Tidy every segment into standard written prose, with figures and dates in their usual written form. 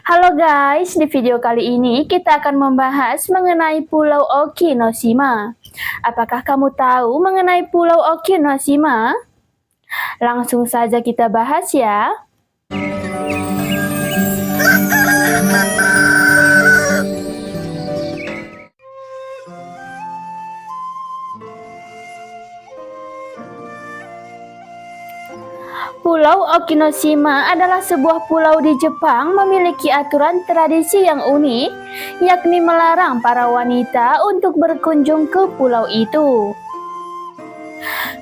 Halo guys, di video kali ini kita akan membahas mengenai Pulau Okinoshima. Apakah kamu tahu mengenai Pulau Okinoshima? Langsung saja kita bahas ya. Pulau Okinoshima adalah sebuah pulau di Jepang memiliki aturan tradisi yang unik, yakni melarang para wanita untuk berkunjung ke pulau itu.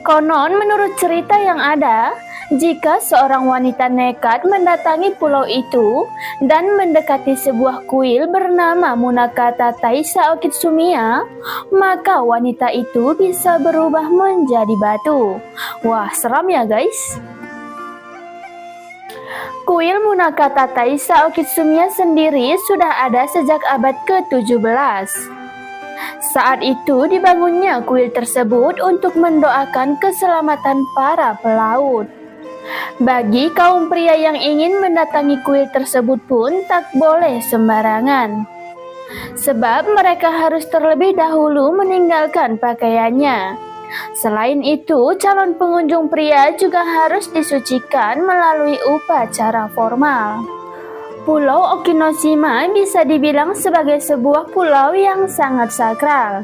Konon menurut cerita yang ada, jika seorang wanita nekat mendatangi pulau itu dan mendekati sebuah kuil bernama Munakata Taisha Okitsumiya, maka wanita itu bisa berubah menjadi batu. Wah, seram ya guys. Kuil Munakata Taisha Okitsumiya sendiri sudah ada sejak abad ke-17. Saat itu dibangunnya kuil tersebut untuk mendoakan keselamatan para pelaut. Bagi kaum pria yang ingin mendatangi kuil tersebut pun tak boleh sembarangan, sebab mereka harus terlebih dahulu meninggalkan pakaiannya. Selain itu, calon pengunjung pria juga harus disucikan melalui upacara formal. Pulau Okinoshima bisa dibilang sebagai sebuah pulau yang sangat sakral.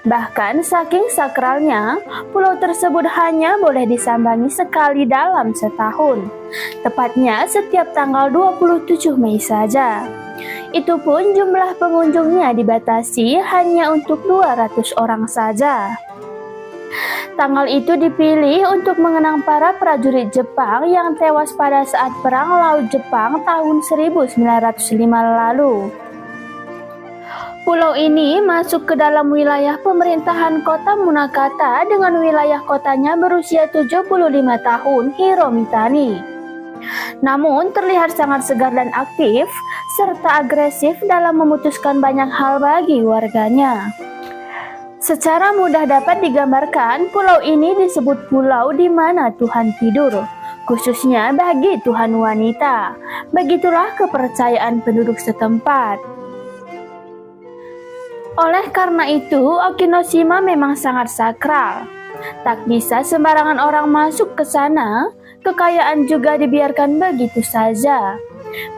Bahkan saking sakralnya, pulau tersebut hanya boleh disambangi sekali dalam setahun, tepatnya setiap tanggal 27 Mei saja. Itu pun jumlah pengunjungnya dibatasi hanya untuk 200 orang saja. Tanggal itu dipilih untuk mengenang para prajurit Jepang yang tewas pada saat Perang Laut Jepang tahun 1905 lalu. Pulau ini masuk ke dalam wilayah pemerintahan kota Munakata dengan wilayah kotanya berusia 75 tahun Hiromitani. Namun terlihat sangat segar dan aktif serta agresif dalam memutuskan banyak hal bagi warganya. Secara mudah dapat digambarkan, pulau ini disebut pulau di mana Tuhan tidur, khususnya bagi Tuhan wanita. Begitulah kepercayaan penduduk setempat. Oleh karena itu, Okinoshima memang sangat sakral. Tak bisa sembarangan orang masuk ke sana, kekayaan juga dibiarkan begitu saja.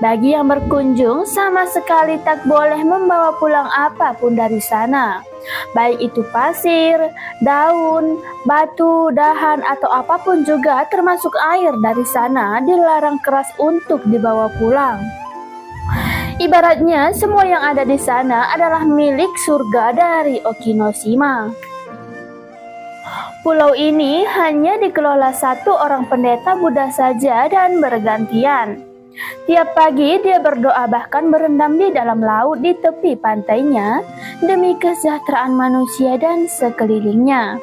Bagi yang berkunjung, sama sekali tak boleh membawa pulang apapun dari sana. Baik itu pasir, daun, batu, dahan, atau apapun juga termasuk air dari sana dilarang keras untuk dibawa pulang. Ibaratnya semua yang ada di sana adalah milik surga dari Okinoshima. Pulau ini hanya dikelola satu orang pendeta Buddha saja dan bergantian. Tiap pagi dia berdoa bahkan berendam di dalam laut di tepi pantainya demi kesejahteraan manusia dan sekelilingnya.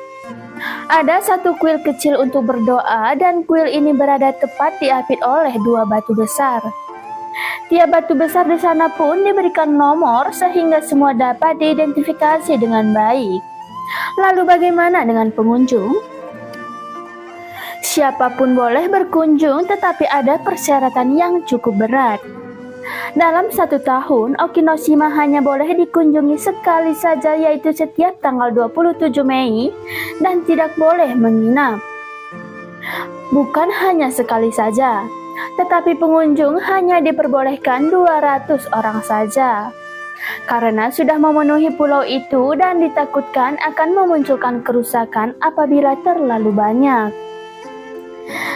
Ada satu kuil kecil untuk berdoa dan kuil ini berada tepat diapit oleh dua batu besar. Tiap batu besar di sana pun diberikan nomor sehingga semua dapat diidentifikasi dengan baik. Lalu bagaimana dengan pengunjung? Siapapun boleh berkunjung, tetapi ada persyaratan yang cukup berat. Dalam satu tahun, Okinoshima hanya boleh dikunjungi sekali saja, yaitu setiap tanggal 27 Mei, dan tidak boleh menginap. Bukan hanya sekali saja, tetapi pengunjung hanya diperbolehkan 200 orang saja. Karena sudah memenuhi pulau itu dan ditakutkan akan memunculkan kerusakan apabila terlalu banyak.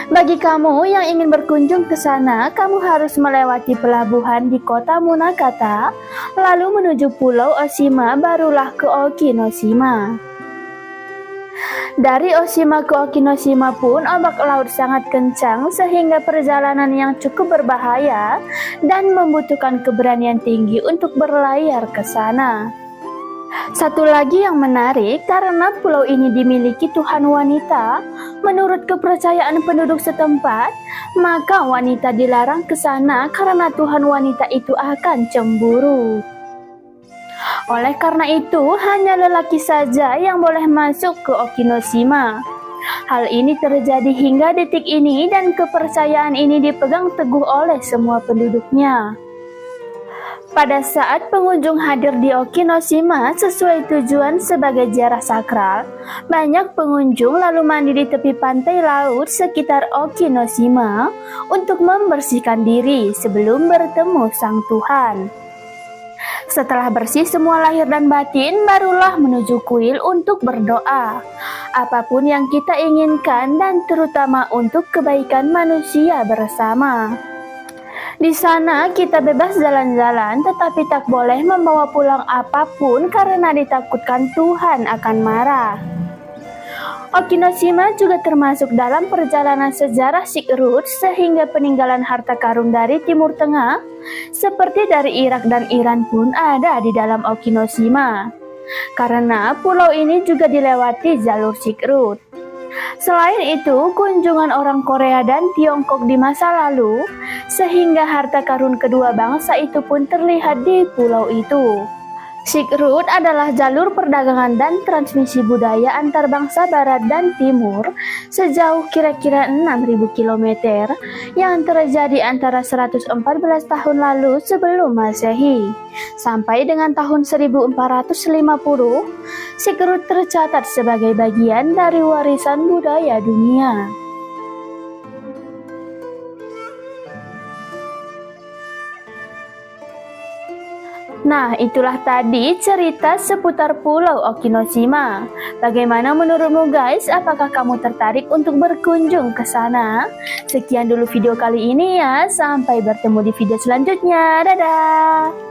Bagi kamu yang ingin berkunjung ke sana, kamu harus melewati pelabuhan di kota Munakata, lalu menuju Pulau Oshima, barulah ke Okinoshima. Dari Oshima ke Okinoshima pun ombak laut sangat kencang sehingga perjalanan yang cukup berbahaya dan membutuhkan keberanian tinggi untuk berlayar ke sana. Satu lagi yang menarik, karena pulau ini dimiliki Tuhan wanita, menurut kepercayaan penduduk setempat, maka wanita dilarang ke sana karena Tuhan wanita itu akan cemburu. Oleh karena itu, hanya lelaki saja yang boleh masuk ke Okinoshima. Hal ini terjadi hingga detik ini dan kepercayaan ini dipegang teguh oleh semua penduduknya. Pada saat pengunjung hadir di Okinoshima sesuai tujuan sebagai ziarah sakral, banyak pengunjung lalu mandi di tepi pantai laut sekitar Okinoshima untuk membersihkan diri sebelum bertemu Sang Tuhan. Setelah bersih semua lahir dan batin, barulah menuju kuil untuk berdoa. Apapun yang kita inginkan dan terutama untuk kebaikan manusia bersama. Di sana kita bebas jalan-jalan tetapi tak boleh membawa pulang apapun karena ditakutkan Tuhan akan marah. Okinoshima juga termasuk dalam perjalanan sejarah Silk Road sehingga peninggalan harta karun dari Timur Tengah seperti dari Irak dan Iran pun ada di dalam Okinoshima. Karena pulau ini juga dilewati jalur Silk Road. Selain itu, kunjungan orang Korea dan Tiongkok di masa lalu, sehingga harta karun kedua bangsa itu pun terlihat di pulau itu. Silk Road adalah jalur perdagangan dan transmisi budaya antar bangsa barat dan timur sejauh kira-kira 6.000 km yang terjadi antara 114 tahun lalu sebelum Masehi. Sampai dengan tahun 1450, Silk Road tercatat sebagai bagian dari warisan budaya dunia. Nah, itulah tadi cerita seputar Pulau Okinoshima. Bagaimana menurutmu guys? Apakah kamu tertarik untuk berkunjung ke sana? Sekian dulu video kali ini ya. Sampai bertemu di video selanjutnya. Dadah!